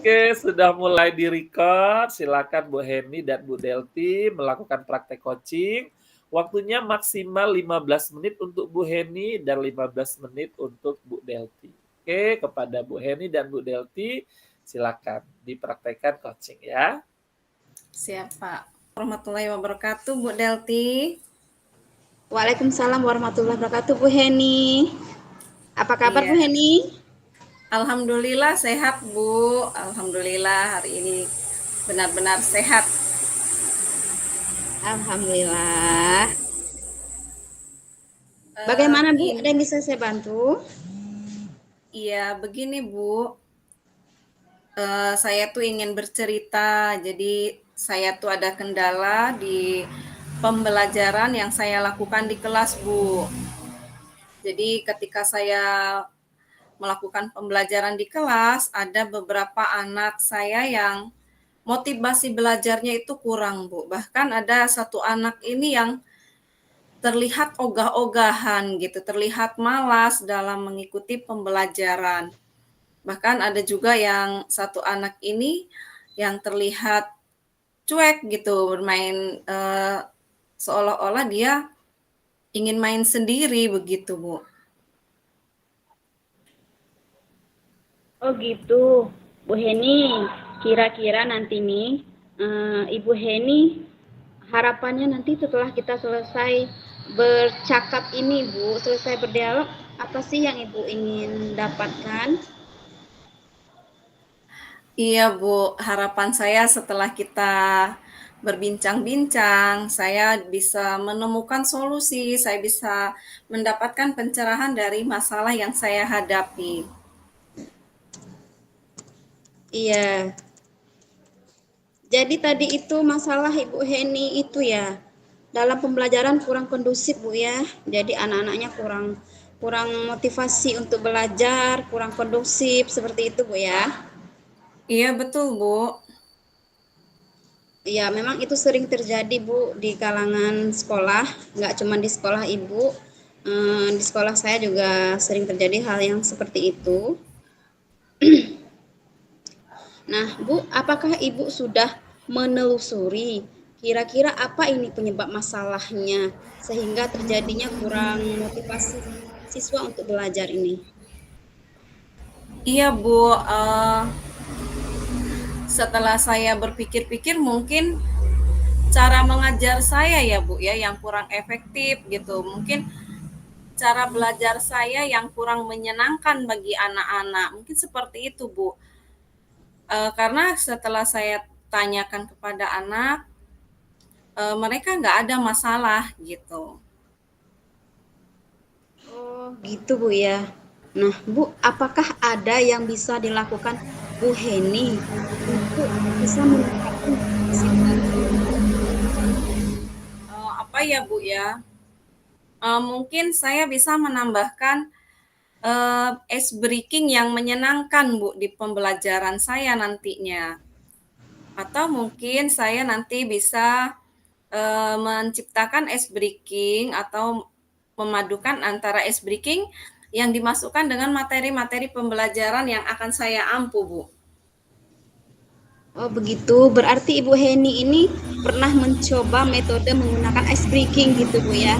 Oke, sudah mulai di-record. Silakan Bu Heni dan Bu Delty melakukan praktek coaching. Waktunya maksimal 15 menit untuk Bu Heni dan 15 menit untuk Bu Delty. Oke, kepada Bu Heni dan Bu Delty, silakan dipraktekkan coaching ya. Siap, Pak. Warahmatullahi wabarakatuh, Bu Delty. Waalaikumsalam warahmatullahi wabarakatuh, Bu Heni. Apa kabar, Bu Iya. Heni? Alhamdulillah sehat, Bu. Alhamdulillah hari ini benar-benar sehat. Alhamdulillah. Bagaimana, Bu? Ada yang bisa saya bantu? Iya, begini, Bu. Saya tuh ingin bercerita. Jadi saya tuh ada kendala di pembelajaran yang saya lakukan di kelas, Bu. Jadi ketika saya melakukan pembelajaran di kelas, ada beberapa anak saya yang motivasi belajarnya itu kurang, Bu. Bahkan ada satu anak ini yang terlihat ogah-ogahan gitu, terlihat malas dalam mengikuti pembelajaran. Bahkan ada juga yang satu anak ini yang terlihat cuek gitu, bermain seolah-olah dia ingin main sendiri begitu, Bu. Oh gitu, Bu Heni. Kira-kira nanti nih, Ibu Heni, harapannya nanti setelah kita selesai bercakap ini, Bu, selesai berdialog, apa sih yang Ibu ingin dapatkan? Iya, Bu. Harapan saya setelah kita berbincang-bincang, saya bisa menemukan solusi, saya bisa mendapatkan pencerahan dari masalah yang saya hadapi. Iya. Jadi tadi itu masalah Ibu Heni itu ya, dalam pembelajaran kurang kondusif, Bu ya. Jadi anak-anaknya kurang motivasi untuk belajar, kurang kondusif seperti itu, Bu ya. Iya, betul, Bu. Ya, memang itu sering terjadi, Bu, di kalangan sekolah, nggak cuma di sekolah Ibu. Di sekolah saya juga sering terjadi hal yang seperti itu. Nah, Bu, apakah Ibu sudah menelusuri kira-kira apa ini penyebab masalahnya sehingga terjadinya kurang motivasi siswa untuk belajar ini? Iya, Bu. Setelah saya berpikir-pikir mungkin cara mengajar saya ya, Bu, ya, yang kurang efektif gitu. Mungkin cara belajar saya yang kurang menyenangkan bagi anak-anak. Mungkin seperti itu, Bu. Karena setelah saya tanyakan kepada anak, mereka nggak ada masalah gitu. Oh, gitu, Bu ya. Nah, Bu, apakah ada yang bisa dilakukan Bu Heni untuk bisa meningkatkan motivasi belajar? Apa ya, Bu ya? Mungkin saya bisa menambahkan ice breaking yang menyenangkan, Bu, di pembelajaran saya nantinya. Atau mungkin saya nanti bisa menciptakan ice breaking atau memadukan antara ice breaking yang dimasukkan dengan materi-materi pembelajaran yang akan saya ampu, Bu. Oh, begitu. Berarti Ibu Heni ini pernah mencoba metode menggunakan ice breaking gitu, Bu ya?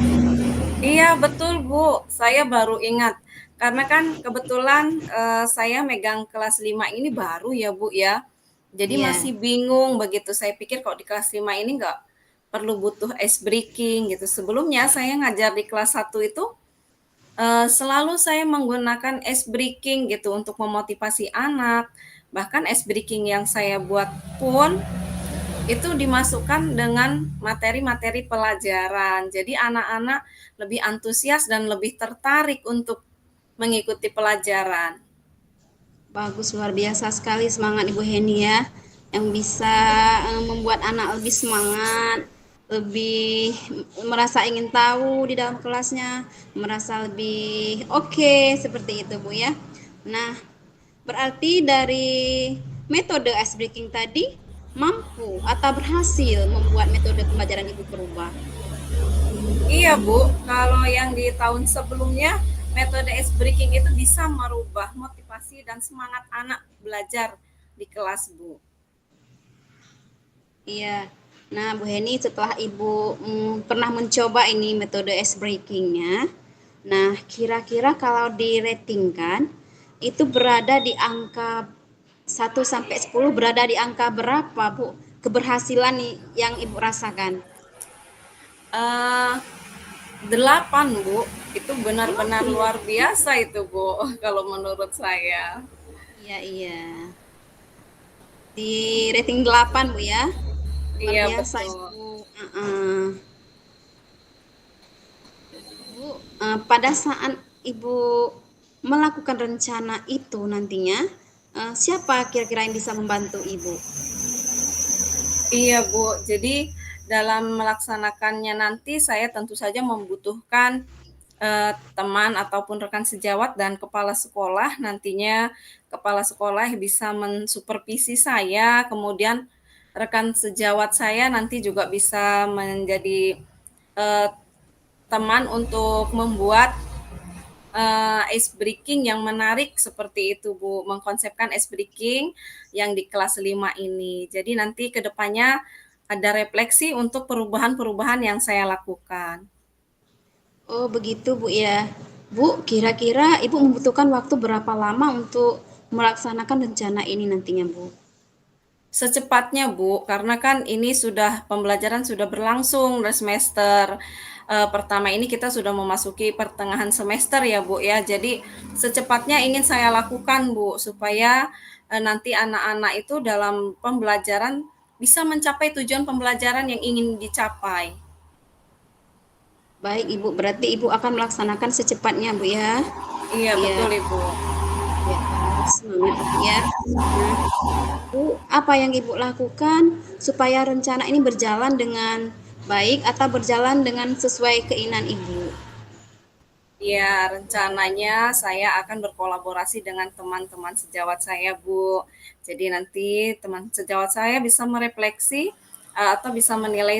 Iya, betul, Bu. Saya baru ingat. Karena kan kebetulan saya megang kelas 5 ini baru ya, Bu ya. Jadi Iya. masih bingung begitu. Saya pikir kok di kelas 5 ini nggak perlu butuh ice breaking gitu. Sebelumnya saya ngajar di kelas 1 itu selalu saya menggunakan ice breaking gitu untuk memotivasi anak. Bahkan ice breaking yang saya buat pun itu dimasukkan dengan materi-materi pelajaran. Jadi anak-anak lebih antusias dan lebih tertarik untuk mengikuti pelajaran. Bagus, luar biasa sekali semangat Ibu Heni ya, yang bisa membuat anak lebih semangat, lebih merasa ingin tahu di dalam kelasnya, merasa lebih oke, seperti itu, Bu ya. Nah, berarti dari metode ice breaking tadi mampu atau berhasil membuat metode pembelajaran Ibu berubah. Iya, Bu. Kalau yang di tahun sebelumnya, metode ice breaking itu bisa merubah motivasi dan semangat anak belajar di kelas, Bu. Iya. Nah, Bu Heni, setelah Ibu pernah mencoba ini metode ice breaking-nya, nah kira-kira kalau di-ratingkan itu berada di angka 1 sampai 10, berada di angka berapa, Bu? Keberhasilan yang Ibu rasakan? Eh, 8, Bu. Itu benar-benar luar biasa itu, Bu, kalau menurut saya. Iya, iya. Di rating 8, Bu ya. Luar Iya, biasa betul. Ibu. Bu, pada saat Ibu melakukan rencana itu nantinya, siapa kira-kira yang bisa membantu Ibu? Iya, Bu. Jadi dalam melaksanakannya nanti saya tentu saja membutuhkan teman ataupun rekan sejawat dan kepala sekolah. Nantinya kepala sekolah bisa mensupervisi saya, kemudian rekan sejawat saya nanti juga bisa menjadi eh, teman untuk membuat ice breaking yang menarik seperti itu, Bu. Mengkonsepkan ice breaking yang di kelas 5 ini. Jadi nanti ke depannya ada refleksi untuk perubahan-perubahan yang saya lakukan. Oh, begitu Bu ya. Bu, kira-kira Ibu membutuhkan waktu berapa lama untuk melaksanakan rencana ini nantinya, Bu? Secepatnya, Bu, karena kan ini sudah pembelajaran sudah berlangsung dari semester pertama ini kita sudah memasuki pertengahan semester ya, Bu ya. Jadi secepatnya ingin saya lakukan, Bu, supaya nanti anak-anak itu dalam pembelajaran bisa mencapai tujuan pembelajaran yang ingin dicapai. Baik, Ibu. Berarti Ibu akan melaksanakan secepatnya, Bu ya. Iya, Iya, betul, Ibu. ya, semangat Ibu ya. Nah, Bu, apa yang Ibu lakukan supaya rencana ini berjalan dengan baik atau berjalan dengan sesuai keinginan Ibu? Ya, rencananya saya akan berkolaborasi dengan teman-teman sejawat saya, Bu. Jadi nanti teman sejawat saya bisa merefleksi atau bisa menilai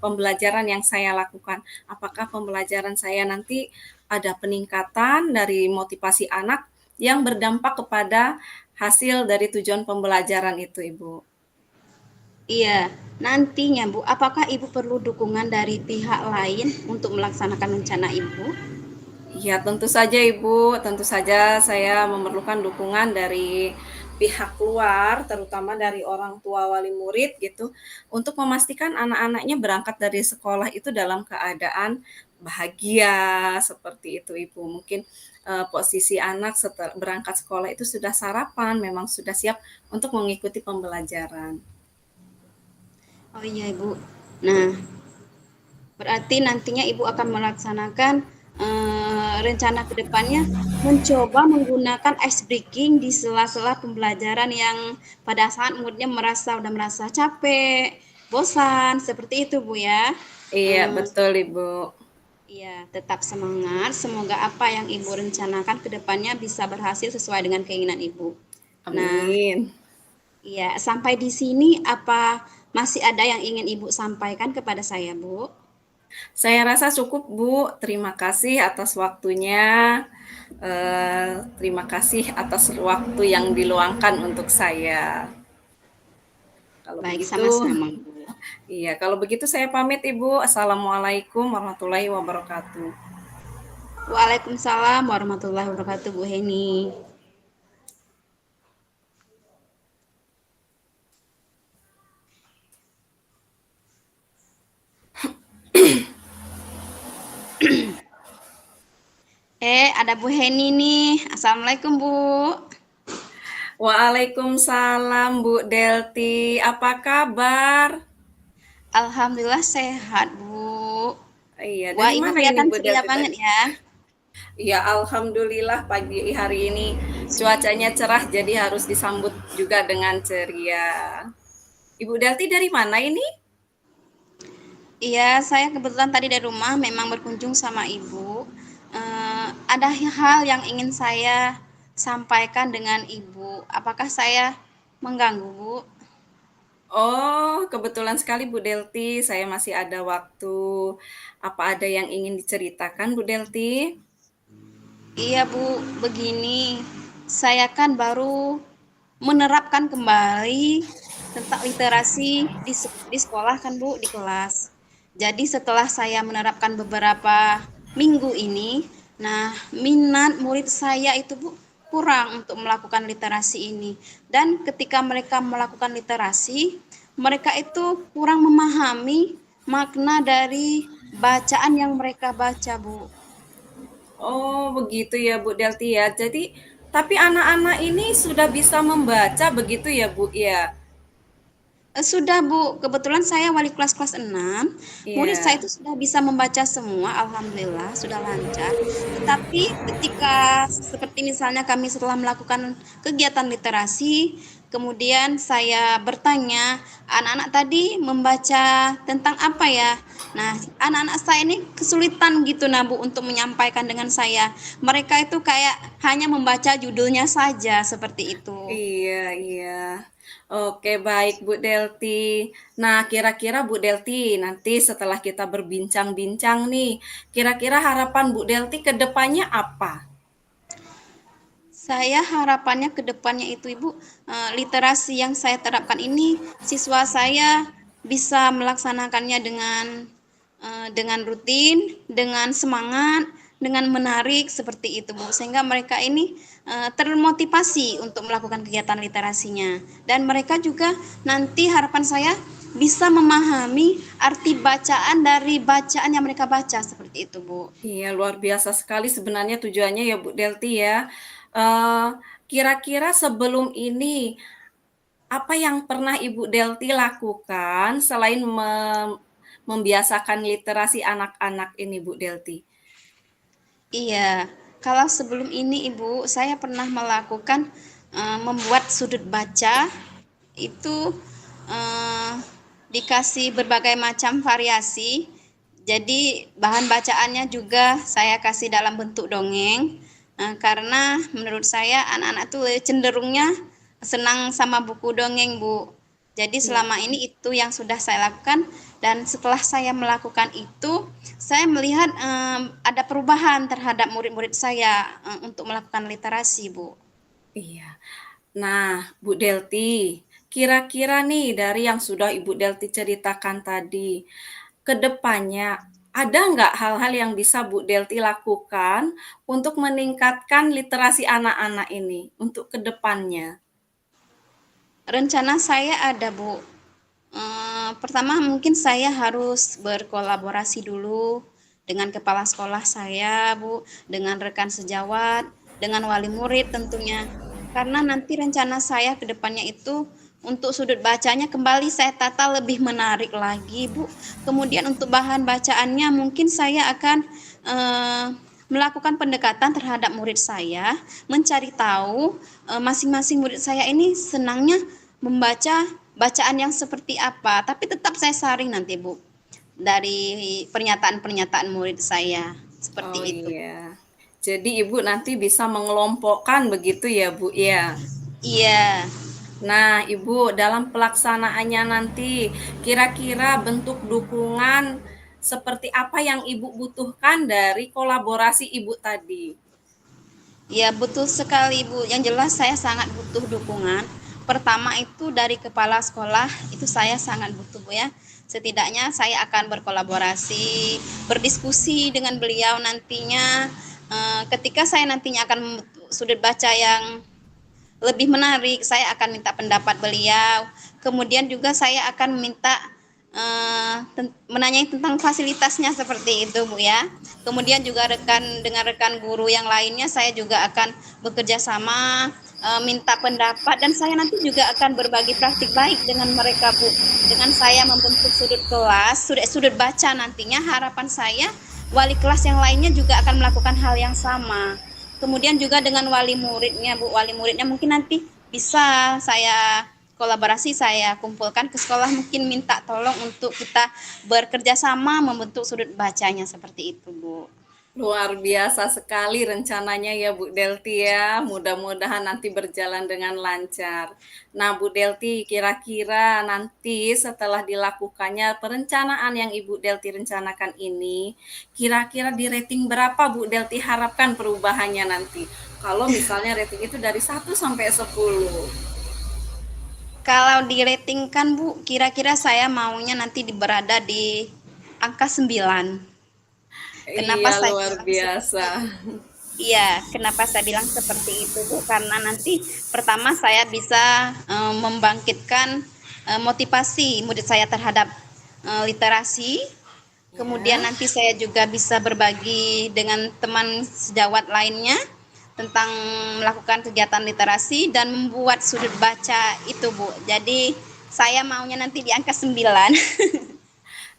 pembelajaran yang saya lakukan. Apakah pembelajaran saya nanti ada peningkatan dari motivasi anak yang berdampak kepada hasil dari tujuan pembelajaran itu, Ibu. Iya, nantinya Bu, apakah Ibu perlu dukungan dari pihak lain untuk melaksanakan rencana Ibu? Ya, tentu saja Ibu, tentu saja saya memerlukan dukungan dari pihak luar, terutama dari orang tua wali murid gitu, untuk memastikan anak-anaknya berangkat dari sekolah itu dalam keadaan bahagia, seperti itu Ibu. Mungkin posisi anak setelah berangkat sekolah itu sudah sarapan, memang sudah siap untuk mengikuti pembelajaran. Oh iya Ibu. Nah, berarti nantinya Ibu akan melaksanakan rencana ke depannya mencoba menggunakan ice breaking di sela-sela pembelajaran yang pada saat muridnya udah merasa capek, bosan, seperti itu Bu ya. Iya, Eh, betul Ibu. Iya, tetap semangat. Semoga apa yang Ibu rencanakan ke depannya bisa berhasil sesuai dengan keinginan Ibu. Nah, Amin. iya, sampai di sini apa masih ada yang ingin Ibu sampaikan kepada saya, Bu? Saya rasa cukup, Bu. Terima kasih atas waktunya. Terima kasih atas waktu yang diluangkan untuk saya. Kalau Baik, begitu, sama-sama, Bu. iya, kalau begitu saya pamit, Ibu. Assalamualaikum warahmatullahi wabarakatuh. Waalaikumsalam warahmatullahi wabarakatuh, Bu Heni. Ada Bu Heni nih. Assalamualaikum, Bu. Waalaikumsalam, Bu Delti. Apa kabar? Alhamdulillah sehat, Bu. Iya, Wah, dari Ibu mana ini kelihatan Bu ceria Delti banget tadi? ya. Ya, alhamdulillah pagi hari ini cuacanya cerah, jadi harus disambut juga dengan ceria. Ibu Delti dari mana ini? Iya, saya kebetulan tadi dari rumah memang berkunjung sama Ibu. Ada hal yang ingin saya sampaikan dengan Ibu. Apakah saya mengganggu, Bu? Oh, kebetulan sekali Bu Delti, saya masih ada waktu. Apa ada yang ingin diceritakan Bu Delti? Iya, Bu. Begini, saya kan baru menerapkan kembali tentang literasi di sekolah kan Bu, di kelas. Jadi setelah saya menerapkan beberapa minggu ini, nah minat murid saya itu Bu kurang untuk melakukan literasi ini. Dan ketika mereka melakukan literasi, mereka itu kurang memahami makna dari bacaan yang mereka baca, Bu. Oh, begitu ya Bu Delti ya. Jadi, tapi anak-anak ini sudah bisa membaca begitu ya Bu ya? Sudah Bu, kebetulan saya wali kelas 6, murid saya Iya. itu sudah bisa membaca semua, alhamdulillah sudah lancar. Tetapi ketika seperti misalnya kami setelah melakukan kegiatan literasi, kemudian saya bertanya, anak-anak tadi membaca tentang apa ya? Nah, anak-anak saya ini kesulitan gitu nah Bu untuk menyampaikan dengan saya. Mereka itu kayak hanya membaca judulnya saja seperti itu. Iya, iya. Oke, baik Bu Delti. Nah, kira-kira Bu Delti, nanti setelah kita berbincang-bincang nih, kira-kira harapan Bu Delti ke depannya apa? Saya harapannya ke depannya itu Ibu, literasi yang saya terapkan ini siswa saya bisa melaksanakannya dengan rutin, dengan semangat, dengan menarik seperti itu Bu. Sehingga mereka ini termotivasi untuk melakukan kegiatan literasinya. Dan mereka juga nanti harapan saya bisa memahami arti bacaan dari bacaan yang mereka baca seperti itu Bu. Iya, luar biasa sekali sebenarnya tujuannya ya Bu Delti ya. Eh, Kira-kira sebelum ini, apa yang pernah Ibu Delti lakukan selain membiasakan literasi anak-anak ini Bu Delti? Iya, kalau sebelum ini Ibu, saya pernah melakukan membuat sudut baca itu eh, dikasih berbagai macam variasi. Jadi bahan bacaannya juga saya kasih dalam bentuk dongeng karena menurut saya anak-anak tuh cenderungnya senang sama buku dongeng, Bu. Jadi Iya. selama ini itu yang sudah saya lakukan dan setelah saya melakukan itu, saya melihat ada perubahan terhadap murid-murid saya untuk melakukan literasi, Bu. Iya. Nah, Bu Delti, kira-kira nih dari yang sudah Ibu Delti ceritakan tadi, ke depannya ada nggak hal-hal yang bisa Bu Delti lakukan untuk meningkatkan literasi anak-anak ini untuk ke depannya? Rencana saya ada, Bu. Pertama mungkin saya harus berkolaborasi dulu dengan kepala sekolah saya, Bu, dengan rekan sejawat, dengan wali murid tentunya. Karena nanti rencana saya ke depannya itu untuk sudut bacanya kembali saya tata lebih menarik lagi, Bu. Kemudian untuk bahan bacaannya mungkin saya akan melakukan pendekatan terhadap murid saya, mencari tahu masing-masing murid saya ini senangnya membaca bacaan yang seperti apa, tapi tetap saya saring nanti Bu dari pernyataan-pernyataan murid saya seperti Oh itu. iya. Jadi Ibu nanti bisa mengelompokkan begitu ya Bu ya? Iya, Nah, Ibu, dalam pelaksanaannya nanti, kira-kira bentuk dukungan seperti apa yang Ibu butuhkan dari kolaborasi Ibu tadi? ya betul sekali Bu. Yang jelas saya sangat butuh dukungan. Pertama itu dari kepala sekolah itu saya sangat butuh Bu ya. Setidaknya saya akan berkolaborasi, berdiskusi dengan beliau nantinya. Ketika saya nantinya akan sudut baca yang lebih menarik, saya akan minta pendapat beliau. Kemudian juga saya akan minta menanyai tentang fasilitasnya seperti itu Bu ya. Kemudian juga dengan rekan guru yang lainnya saya juga akan bekerja sama minta pendapat dan saya nanti juga akan berbagi praktik baik dengan mereka Bu. Dengan saya membentuk sudut kelas, sudut baca nantinya harapan saya wali kelas yang lainnya juga akan melakukan hal yang sama. Kemudian juga dengan wali muridnya Bu, wali muridnya mungkin nanti bisa saya kolaborasi, saya kumpulkan ke sekolah mungkin minta tolong untuk kita bekerja sama membentuk sudut bacanya seperti itu Bu. Luar biasa sekali rencananya ya Bu Delti ya. Mudah-mudahan nanti berjalan dengan lancar. Nah Bu Delti, kira-kira nanti setelah dilakukannya perencanaan yang Ibu Delti rencanakan ini, kira-kira di rating berapa Bu Delti harapkan perubahannya nanti? Kalau misalnya rating itu dari 1 sampai 10. Kalau diratingkan Bu, kira-kira saya maunya nanti berada di angka 9. Kenapa Iya, saya luar bilang biasa. seperti Iya, kenapa saya bilang seperti itu, Bu? Karena nanti pertama saya bisa membangkitkan motivasi murid saya terhadap literasi. Kemudian Ya. nanti saya juga bisa berbagi dengan teman sejawat lainnya tentang melakukan kegiatan literasi dan membuat sudut baca itu, Bu. Jadi saya maunya nanti di angka 9.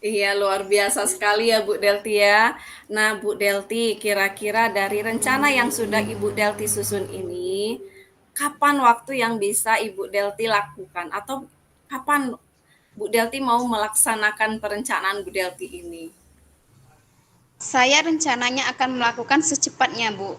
Iya, luar biasa sekali ya Bu Delti ya. Nah, Bu Delti, kira-kira dari rencana yang sudah Ibu Delti susun ini, kapan waktu yang bisa Ibu Delti lakukan? Atau kapan Bu Delti mau melaksanakan perencanaan Bu Delti ini? Saya rencananya akan melakukan secepatnya, Bu.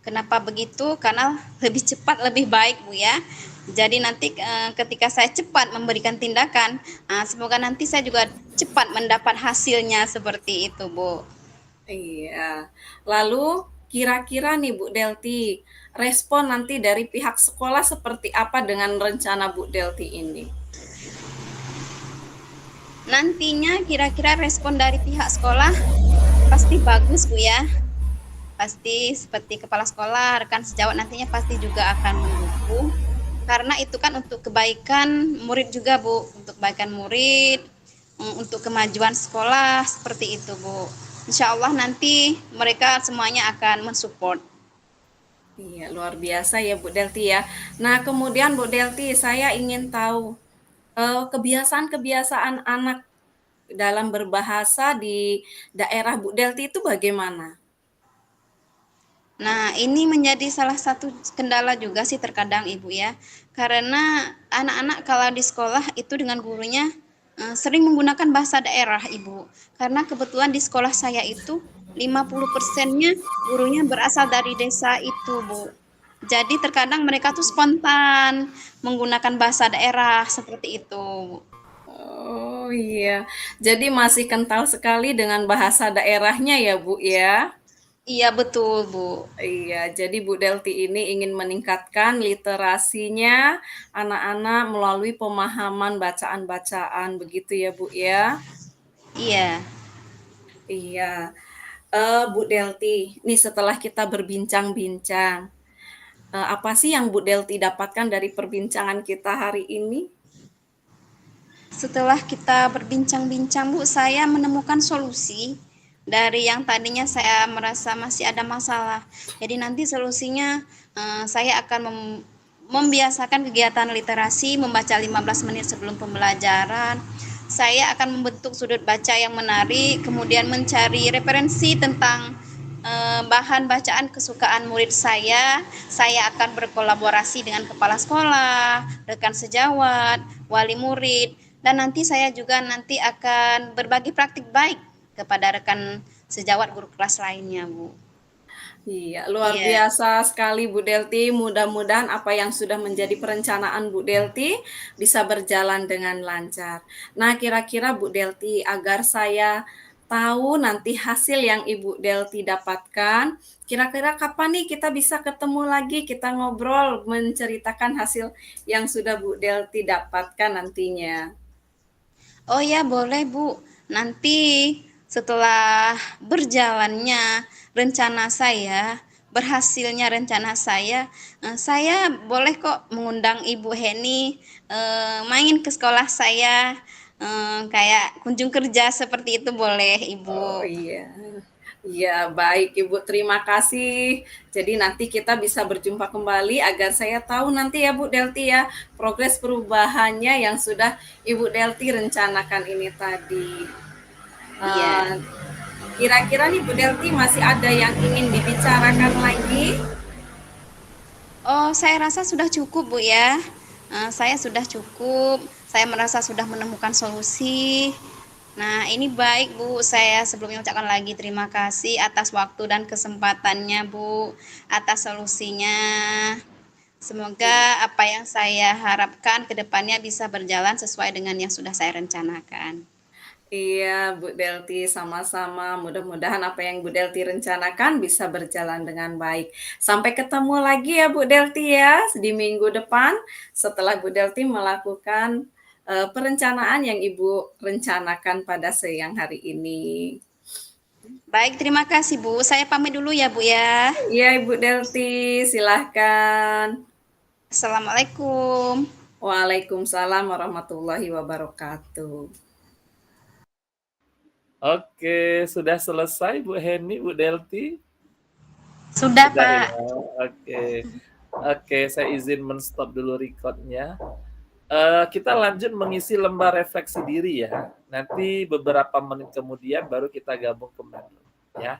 Kenapa begitu? Karena lebih cepat lebih baik, Bu ya. Jadi nanti ketika saya cepat memberikan tindakan, semoga nanti saya juga cepat mendapat hasilnya seperti itu, Bu. Iya. Lalu kira-kira nih Bu Delti, respon nanti dari pihak sekolah seperti apa dengan rencana Bu Delti ini? Nantinya kira-kira respon dari pihak sekolah pasti bagus, Bu ya. Pasti seperti kepala sekolah, rekan sejawat nantinya pasti juga akan mendukung. Karena itu kan untuk kebaikan murid juga, Bu. Untuk kebaikan murid, untuk kemajuan sekolah, seperti itu, Bu. Insya Allah nanti mereka semuanya akan mensupport. Iya, luar biasa ya Bu Delti ya. Nah, kemudian Bu Delti, saya ingin tahu kebiasaan-kebiasaan anak dalam berbahasa di daerah Bu Delti itu bagaimana? Nah, ini menjadi salah satu kendala juga sih terkadang Ibu ya. Karena anak-anak kalau di sekolah itu dengan gurunya sering menggunakan bahasa daerah Ibu. Karena kebetulan di sekolah saya itu 50%-nya gurunya berasal dari desa itu, Bu. Jadi terkadang mereka tuh spontan menggunakan bahasa daerah seperti itu. Oh iya, jadi masih kental sekali dengan bahasa daerahnya ya Bu ya? Iya betul, Bu. Iya, jadi Bu Delti ini ingin meningkatkan literasinya anak-anak melalui pemahaman bacaan-bacaan begitu ya Bu ya? Iya. Iya, Bu Delti, nih setelah kita berbincang-bincang, apa sih yang Bu Delti dapatkan dari perbincangan kita hari ini? Setelah kita berbincang-bincang, Bu, saya menemukan solusi dari yang tadinya saya merasa masih ada masalah. Jadi nanti solusinya saya akan membiasakan kegiatan literasi, membaca 15 menit sebelum pembelajaran. Saya akan membentuk sudut baca yang menarik, kemudian mencari referensi tentang bahan bacaan kesukaan murid saya. Saya akan berkolaborasi dengan kepala sekolah, rekan sejawat, wali murid, dan nanti saya juga nanti akan berbagi praktik baik kepada rekan sejawat guru kelas lainnya, Bu. Iya, luar Iya. biasa sekali Bu Delti. Mudah-mudahan apa yang sudah menjadi perencanaan Bu Delti bisa berjalan dengan lancar. Nah, kira-kira Bu Delti, agar saya tahu nanti hasil yang Ibu Delti dapatkan, kira-kira kapan nih kita bisa ketemu lagi, kita ngobrol, menceritakan hasil yang sudah Bu Delti dapatkan nantinya. Oh ya, boleh, Bu. Nanti setelah berjalannya rencana saya, berhasilnya rencana saya boleh kok mengundang Ibu Heni main ke sekolah saya, kayak kunjung kerja seperti itu boleh, Oh Ibu. iya. Iya, baik Ibu, terima kasih. Jadi nanti kita bisa berjumpa kembali agar saya tahu nanti ya Bu Delti ya, progres perubahannya yang sudah Ibu Delti rencanakan ini tadi. Iya. Eh, Kira-kira nih Bu Delti masih ada yang ingin dibicarakan lagi? Oh, saya rasa sudah cukup, Bu ya. Saya sudah cukup. Saya merasa sudah menemukan solusi. Nah, ini baik, Bu. Saya sebelumnya ucapkan lagi terima kasih atas waktu dan kesempatannya, Bu, atas solusinya. Semoga apa yang saya harapkan ke depannya bisa berjalan sesuai dengan yang sudah saya rencanakan. Iya, Bu Delti, sama-sama. Mudah-mudahan apa yang Bu Delti rencanakan bisa berjalan dengan baik. Sampai ketemu lagi ya Bu Delti ya di minggu depan setelah Bu Delti melakukan perencanaan yang Ibu rencanakan pada siang hari ini. Baik, terima kasih Bu. Saya pamit dulu ya Bu ya. Iya, Ibu Delti, silahkan. Assalamualaikum. Waalaikumsalam warahmatullahi wabarakatuh. Oke, sudah selesai Bu Heni, Bu Delti? Sudah, Sudah Pak. ya. Oke. Oke, saya izin men-stop dulu record-nya. Kita lanjut mengisi lembar refleksi diri ya. Nanti beberapa menit kemudian baru kita gabung kembali ya.